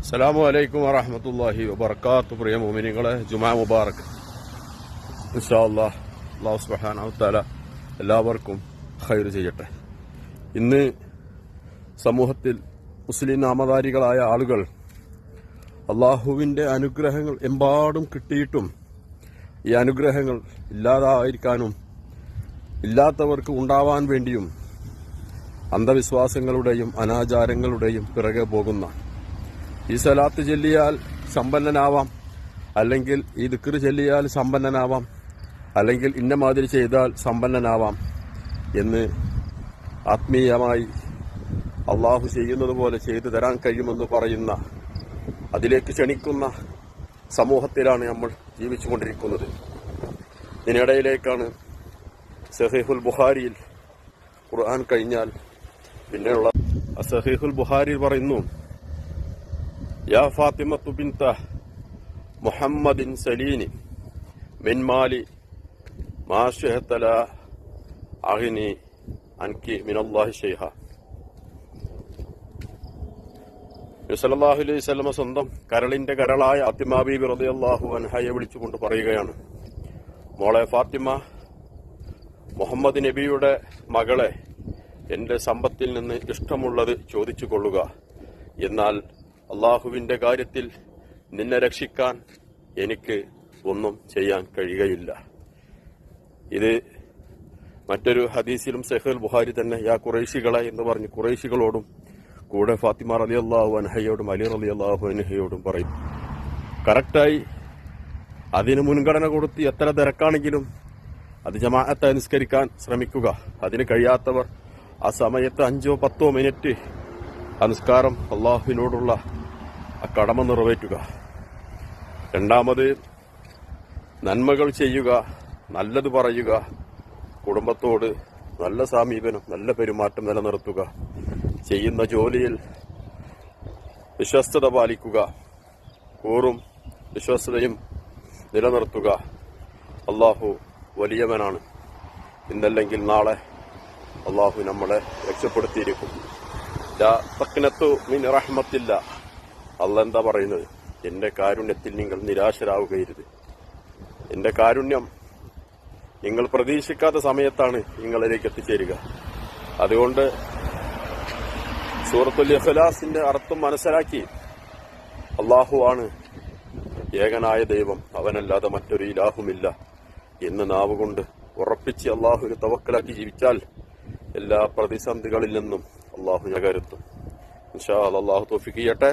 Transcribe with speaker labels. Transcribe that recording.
Speaker 1: അസ്സലാമു അലൈക്കും വറഹ്മത്തുള്ളാഹി വബറകാതുഹു. പ്രിയ മുഅ്മിനീങ്ങളെ, ജുമാ മുബാറക്. ഇൻഷാ അല്ലാഹ് അല്ലാഹു സുബ്ഹാനഹു വതആല എല്ലാവർക്കും ഖൈർ ചെയ്യട്ടെ. ഇന്ന് സമൂഹത്തിൽ മുസ്ലിം നാമധാരികളായ ആളുകൾ അള്ളാഹുവിന്റെ അനുഗ്രഹങ്ങൾ എമ്പാടും കിട്ടിയിട്ടും ഈ അനുഗ്രഹങ്ങൾ ഇല്ലാതായിരിക്കാനും ഇല്ലാത്തവർക്ക് ഉണ്ടാവാൻ വേണ്ടിയും അന്ധവിശ്വാസങ്ങളുടെയും അനാചാരങ്ങളുടെയും പിറകെ പോകുന്ന, ഈ സലാത്ത് ചൊല്ലിയാൽ സമ്പന്നനാവാം, അല്ലെങ്കിൽ ഈ ദിക്ർ ചൊല്ലിയാൽ സമ്പന്നനാവാം, അല്ലെങ്കിൽ ഇന്ന മാതിരി ചെയ്താൽ സമ്പന്നനാവാം എന്ന് ആത്മീയമായി അള്ളാഹു ചെയ്യുന്നത് പോലെ ചെയ്തു തരാൻ കഴിയുമെന്ന് പറയുന്ന, അതിലേക്ക് ക്ഷണിക്കുന്ന സമൂഹത്തിലാണ് നമ്മൾ ജീവിച്ചുകൊണ്ടിരിക്കുന്നത്. ഇതിനിടയിലേക്കാണ് സഹീഹുൽ ബുഖാരിയിൽ ഖുർആൻ കഴിഞ്ഞാൽ പിന്നെയുള്ള സഹീഹുൽ ബുഖാരിയിൽ പറയുന്നു, യാ ഫാത്തിമത്തു ബിൻത മുഹമ്മദിൻ സലീനി മിൻ മാലി മാ ശഹതല അഗ്നി അൻകി മിനല്ലാഹി ശൈഹ. നബി സല്ലല്ലാഹു അലൈഹി വസല്ലം സ്വന്തം കരളിന്റെ കരളായ ഫാത്തിമ ബീബി റളിയല്ലാഹു അൻഹയെ വിളിച്ചുകൊണ്ട് പറയുകയാണ്, മോളെ ഫാത്തിമ, മുഹമ്മദ് നബിയുടെ മകളെ, എന്റെ സമ്പത്തിൽ നിന്ന് ഇഷ്ടമുള്ളത് ചോദിച്ചു കൊള്ളുക. എന്നാൽ അള്ളാഹുവിന്റെ കാര്യത്തിൽ നിന്നെ രക്ഷിക്കാൻ എനിക്ക് ഒന്നും ചെയ്യാൻ കഴിയുകയില്ല. ഇത് മറ്റൊരു ഹദീസിലും സഹീഹുൽ ബുഖാരി തന്നെ, യാ ഖുറൈശികളെ എന്ന് പറഞ്ഞ് ഖുറൈശികളോടും കൂടെ ഫാത്തിമ റളിയല്ലാഹു അൻഹയോടും അലി റളിയല്ലാഹു അൻഹയോടും പറയും. കറക്റ്റായി അതിന് മുൻഗണന കൊടുത്ത് എത്ര തിരക്കാണെങ്കിലും അത് ജമാഅത്തായി നിസ്കരിക്കാൻ ശ്രമിക്കുക. അതിന് കഴിയാത്തവർ ആ സമയത്ത് 5-10 മിനിറ്റ് ആ നിസ്കാരം അള്ളാഹുവിനോടുള്ള ആ കടമ നിറവേറ്റുക. രണ്ടാമത്, നന്മകൾ ചെയ്യുക, നല്ലത് പറയുക, കുടുംബത്തോട് നല്ല സമീപനം, നല്ല പെരുമാറ്റം നിലനിർത്തുക, ചെയ്യുന്ന ജോലിയിൽ വിശ്വസ്തത പാലിക്കുക, കൂറും വിശ്വസ്തതയും നിലനിർത്തുക. അള്ളാഹു വലിയവനാണ്. ഇന്നല്ലെങ്കിൽ നാളെ അള്ളാഹു നമ്മളെ രക്ഷപ്പെടുത്തിയിരിക്കും. ലാ തഖ്നതു മിൻ റഹ്മത്തില്ല. അള്ളാഹ് എന്താ പറയുന്നത്? എന്റെ കാരുണ്യത്തിൽ നിങ്ങൾ നിരാശരാവുകയരുത്. എന്റെ കാരുണ്യം നിങ്ങൾ പ്രതീക്ഷിക്കാത്ത സമയത്താണ് നിങ്ങളിലേക്ക് എത്തിച്ചേരുക. അതുകൊണ്ട് സൂറത്തുൽ ഇഖ്ലാസിന്റെ അർത്ഥം മനസ്സിലാക്കി, അള്ളാഹു ആണ് ഏകനായ ദൈവം, അവനല്ലാതെ മറ്റൊരു ഇലാഹുമില്ല എന്ന് നാവുകൊണ്ട് ഉറപ്പിച്ച് അള്ളാഹുവിന് തവക്കലാക്കി ജീവിച്ചാൽ എല്ലാ പ്രതിസന്ധികളിൽ നിന്നും അള്ളാഹു ഞകരുത്തും. ഇൻഷാ അല്ലാഹ് തൗഫീഖ് ചെയ്യട്ടെ.